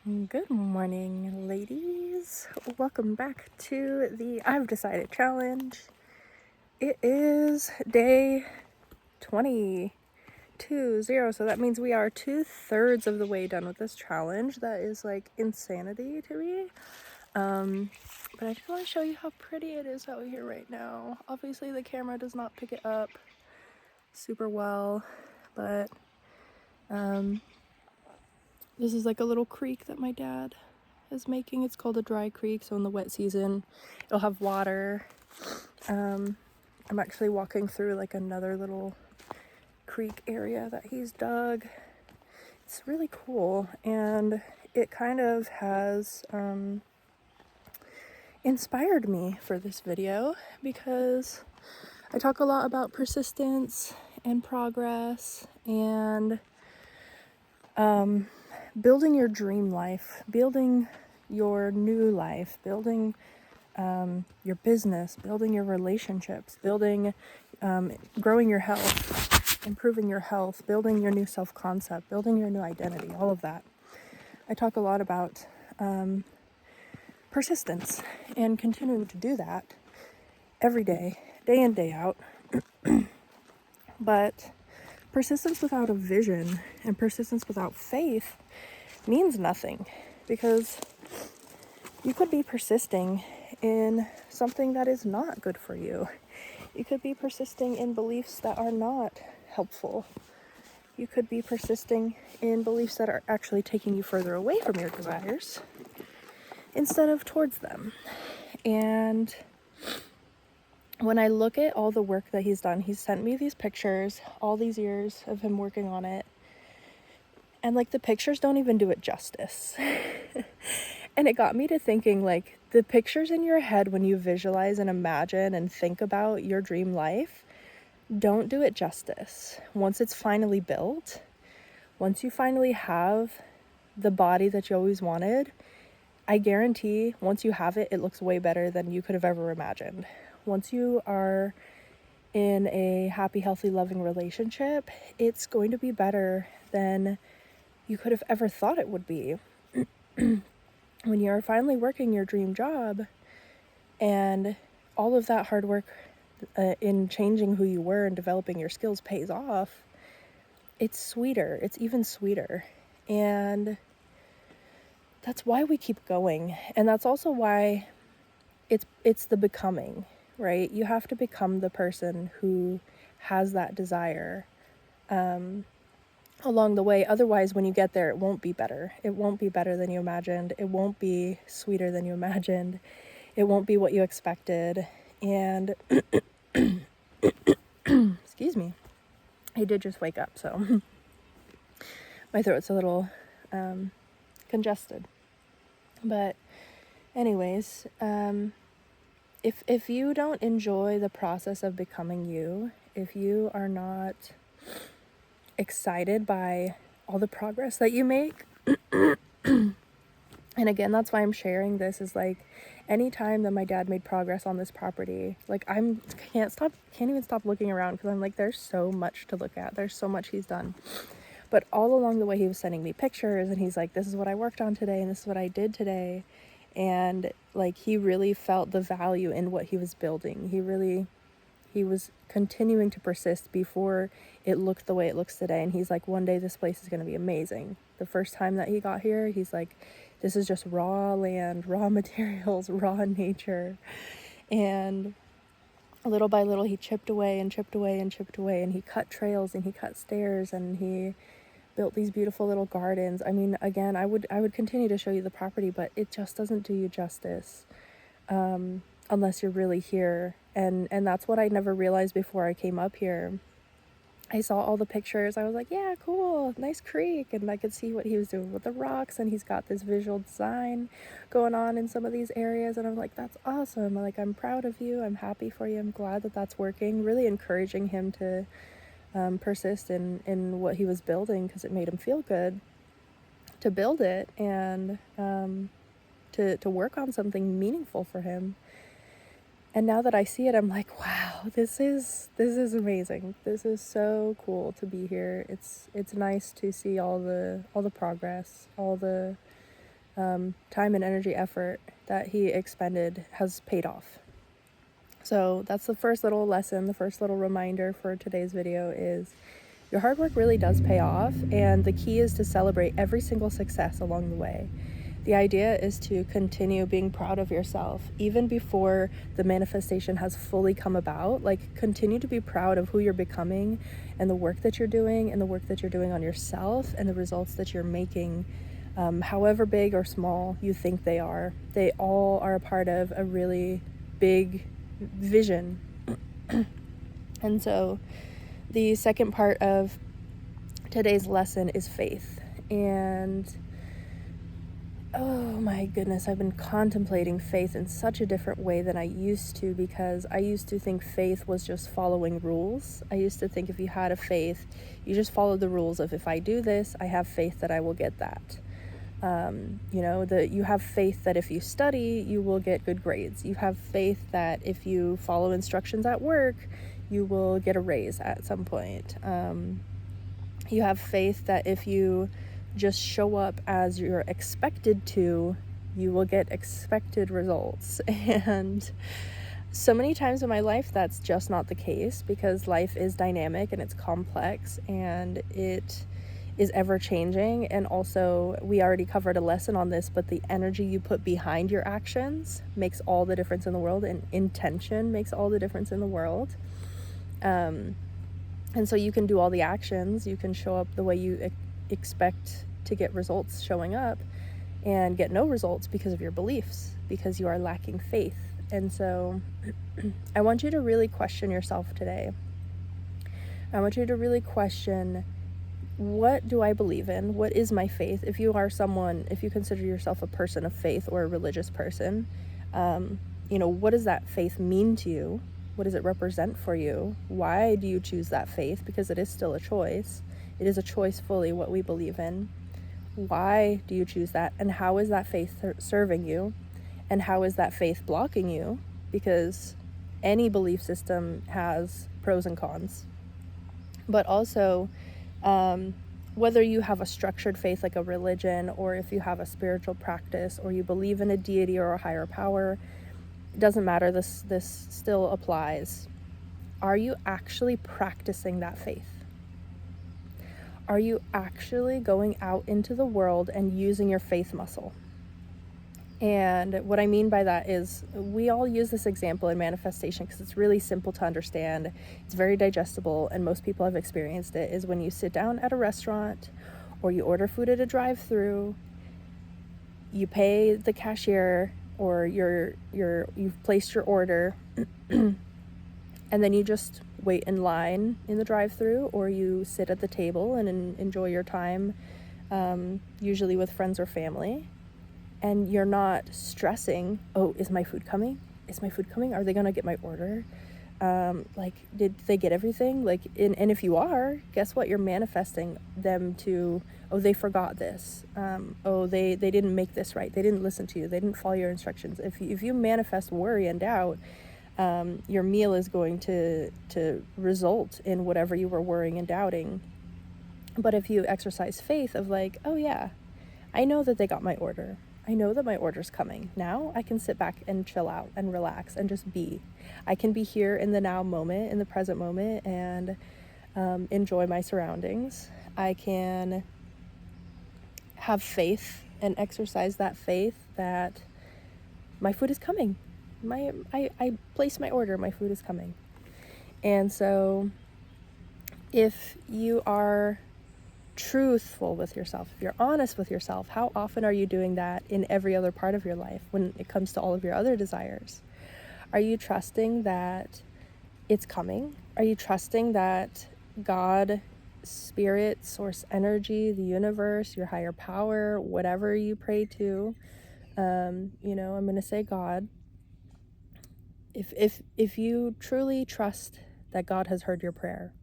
Good morning, ladies. Welcome back to the I've Decided challenge. It is day 20, so that means we are 2/3 of the way done with this challenge. That is like insanity to me. But I just want to show you how pretty it is out here right now. Obviously the camera does not pick it up super well, but this is like a little creek that my dad is making. It's called a dry creek, so in the wet season it'll have water. I'm actually walking through like another little creek area that he's dug. It's really cool, and it kind of has inspired me for this video because I talk a lot about persistence and progress and building your dream life, building your new life, building your business, building your relationships, building, growing your health, improving your health, building your new self-concept, building your new identity, all of that. I talk a lot about persistence and continuing to do that every day, day in, day out. But persistence without a vision and persistence without faith means nothing, because you could be persisting in something that is not good for you. You could be persisting in beliefs that are not helpful. You could be persisting in beliefs that are actually taking you further away from your desires instead of towards them. And when I look at all the work that he's done, he's sent me these pictures, all these years of him working on it. And like the pictures don't even do it justice. And it got me to thinking, like, the pictures in your head when you visualize and imagine and think about your dream life don't do it justice. Once it's finally built, once you finally have the body that you always wanted, I guarantee once you have it, it looks way better than you could have ever imagined. Once you are in a happy, healthy, loving relationship, it's going to be better than you could have ever thought it would be. When you're finally working your dream job and all of that hard work in changing who you were and developing your skills pays off, it's sweeter. It's even sweeter. And that's why we keep going. And that's also why it's the becoming, right? You have to become the person who has that desire along the way. Otherwise, when you get there, it won't be better. It won't be better than you imagined. It won't be sweeter than you imagined. It won't be what you expected. And excuse me, I did just wake up, so my throat's a little congested. But anyways, if you don't enjoy the process of becoming you, if you are not excited by all the progress that you make, and again, that's why I'm sharing this, is like anytime that my dad made progress on this property, like can't even stop looking around, because I'm like, there's so much to look at, there's so much he's done. But all along the way, he was sending me pictures, and he's like, this is what I worked on today, and this is what I did today. And like, he really felt the value in what he was building. He was continuing to persist before it looked the way it looks today. And he's like, one day this place is going to be amazing. The first time that he got here, he's like, this is just raw land, raw materials, raw nature. And little by little, he chipped away and chipped away and chipped away. And he cut trails and he cut stairs and he built these beautiful little gardens. I mean, again, I would continue to show you the property, but it just doesn't do you justice unless you're really here. And that's what I never realized before I came up here. I saw all the pictures. I was like, yeah, cool, nice creek. And I could see what he was doing with the rocks, and he's got this visual design going on in some of these areas. And I'm like, that's awesome. Like, I'm proud of you. I'm happy for you. I'm glad that that's working. Really encouraging him to persist in what he was building, because it made him feel good to build it and to work on something meaningful for him. And now that I see it, I'm like, wow, this is amazing. This is so cool to be here. It's nice to see all the progress, all the time and energy, effort that he expended has paid off. So that's the first little lesson, the first little reminder for today's video is your hard work really does pay off, and the key is to celebrate every single success along the way. The idea is to continue being proud of yourself even before the manifestation has fully come about. Like, continue to be proud of who you're becoming and the work that you're doing and the work that you're doing on yourself and the results that you're making, however big or small you think they are. They all are a part of a really big vision. And so the second part of today's lesson is faith. And oh my goodness, I've been contemplating faith in such a different way than I used to, because I used to think faith was just following rules. I used to think if you had a faith, you just followed the rules of, if I do this, I have faith that I will get that. You have faith that if you study, you will get good grades. You have faith that if you follow instructions at work, you will get a raise at some point. You have faith that if you just show up as you're expected to, you will get expected results. And so many times in my life, that's just not the case, because life is dynamic and it's complex and it is ever changing. And also, we already covered a lesson on this, but the energy you put behind your actions makes all the difference in the world, and intention makes all the difference in the world. And so you can do all the actions, you can show up the way you expect to get results showing up, and get no results because of your beliefs, because you are lacking faith. And so I want you to really question yourself today. I want you to really question, what do I believe in? What is my faith? If you consider yourself a person of faith or a religious person, what does that faith mean to you? What does it represent for you? Why do you choose that faith? Because it is still a choice. It is a choice fully what we believe in. Why do you choose that? And how is that faith serving you? And how is that faith blocking you? Because any belief system has pros and cons. But also, whether you have a structured faith like a religion, or if you have a spiritual practice, or you believe in a deity or a higher power, it doesn't matter. This still applies. Are you actually practicing that faith? Are you actually going out into the world and using your faith muscle? And what I mean by that is, we all use this example in manifestation because it's really simple to understand. It's very digestible, and most people have experienced it, is when you sit down at a restaurant or you order food at a drive-through, you pay the cashier, or you've placed your order and then you just wait in line in the drive-through, or you sit at the table and enjoy your time, usually with friends or family. And you're not stressing, oh, is my food coming? Is my food coming? Are they gonna get my order? Did they get everything? And if you are, guess what? You're manifesting them to, oh, they forgot this. Oh, they didn't make this right. They didn't listen to you. They didn't follow your instructions. If you manifest worry and doubt, your meal is going to result in whatever you were worrying and doubting. But if you exercise faith of oh yeah, I know that they got my order. I know that my order's coming. Now I can sit back and chill out and relax and just be. I can be here in the now moment, in the present moment, and enjoy my surroundings. I can have faith and exercise that faith that my food is coming. I place my order, my food is coming. And so if you are truthful with yourself, if you're honest with yourself, how often are you doing that in every other part of your life when it comes to all of your other desires? Are you trusting that it's coming? Are you trusting that God, spirit, source energy, the universe, your higher power, whatever you pray to, I'm going to say God. If you truly trust that God has heard your prayer,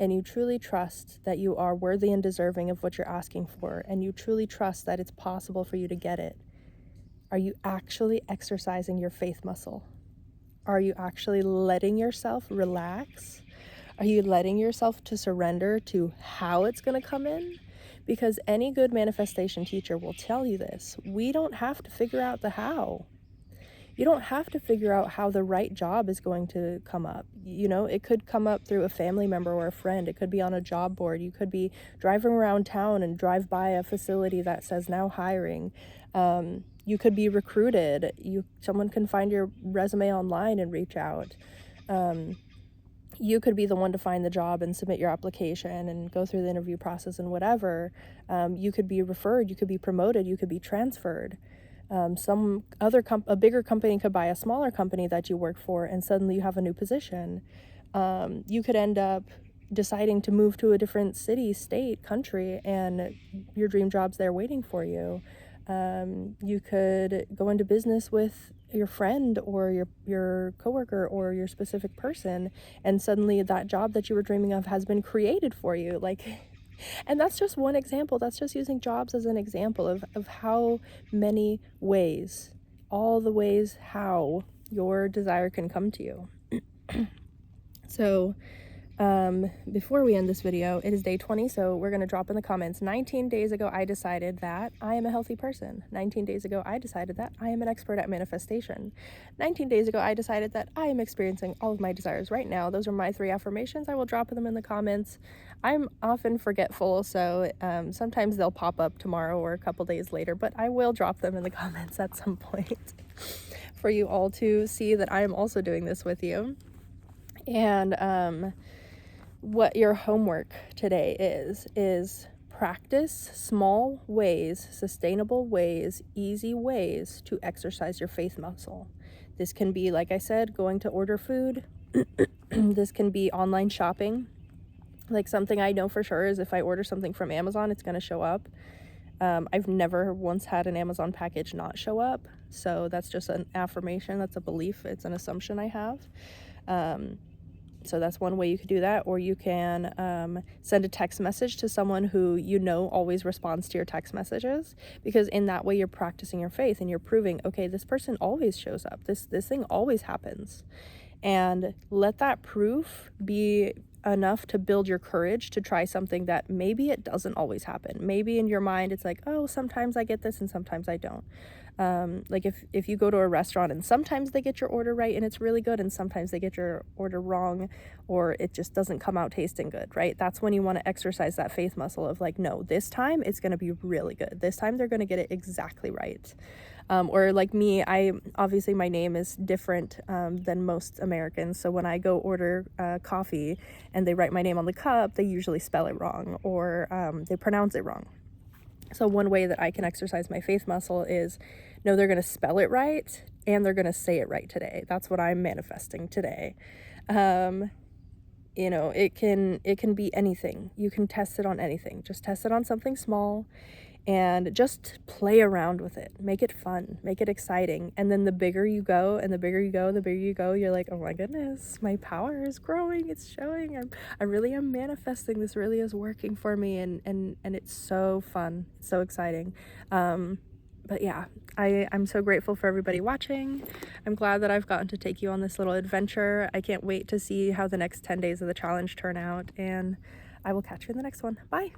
and you truly trust that you are worthy and deserving of what you're asking for, and you truly trust that it's possible for you to get it, are you actually exercising your faith muscle? Are you actually letting yourself relax? Are you letting yourself to surrender to how it's going to come in? because any good manifestation teacher will tell you this. We don't have to figure out the how. You don't have to figure out how the right job is going to come up. It could come up through a family member or a friend. It could be on a job board. You could be driving around town and drive by a facility that says now hiring. You could be recruited. Someone can find your resume online and reach out. You could be the one to find the job and submit your application and go through the interview process and whatever. You could be referred. You could be promoted. You could be transferred. A bigger company could buy a smaller company that you work for, and suddenly you have a new position. You could end up deciding to move to a different city, state, country, and your dream job's there waiting for you. You could go into business with your friend or your coworker or your specific person, and suddenly that job that you were dreaming of has been created for you. And that's just one example. That's just using jobs as an example of how many ways, all the ways how your desire can come to you. So before we end this video, it is day 20, so we're going to drop in the comments. 19 days ago, I decided that I am a healthy person. 19 days ago, I decided that I am an expert at manifestation. 19 days ago, I decided that I am experiencing all of my desires right now. Those are my 3 affirmations. I will drop them in the comments. I'm often forgetful, so sometimes they'll pop up tomorrow or a couple days later, but I will drop them in the comments at some point for you all to see that I am also doing this with you. And what your homework today is practice small ways, sustainable ways, easy ways to exercise your faith muscle. This can be, like I said, going to order food. This can be online shopping. Like, something I know for sure is if I order something from Amazon, it's going to show up. I've never once had an Amazon package not show up. So that's just an affirmation. That's a belief. It's an assumption I have. So that's one way you could do that. Or you can send a text message to someone who always responds to your text messages, because in that way you're practicing your faith and you're proving, okay, this person always shows up. This thing always happens. And let that proof be enough to build your courage to try something that maybe it doesn't always happen. Maybe in your mind it's like, oh, sometimes I get this and sometimes I don't. Like if you go to a restaurant and sometimes they get your order right and it's really good, and sometimes they get your order wrong, or it just doesn't come out tasting good, right? That's when you want to exercise that faith muscle of like, no, this time it's going to be really good. This time they're going to get it exactly right. Or like me, obviously my name is different than most Americans. So when I go order coffee and they write my name on the cup, they usually spell it wrong, or they pronounce it wrong. So one way that I can exercise my faith muscle is, no, they're going to spell it right and they're going to say it right today. That's what I'm manifesting today. It can be anything. You can test it on anything. Just test it on something small and just play around with it. Make it fun, make it exciting. And then the bigger you go and the bigger you go, you're like, oh my goodness, my power is growing. It's showing. I really am manifesting. This really is working for me. And it's so fun. It's so exciting. But yeah, I'm so grateful for everybody watching. I'm glad that I've gotten to take you on this little adventure. I can't wait to see how the next 10 days of the challenge turn out, and I will catch you in the next one. Bye.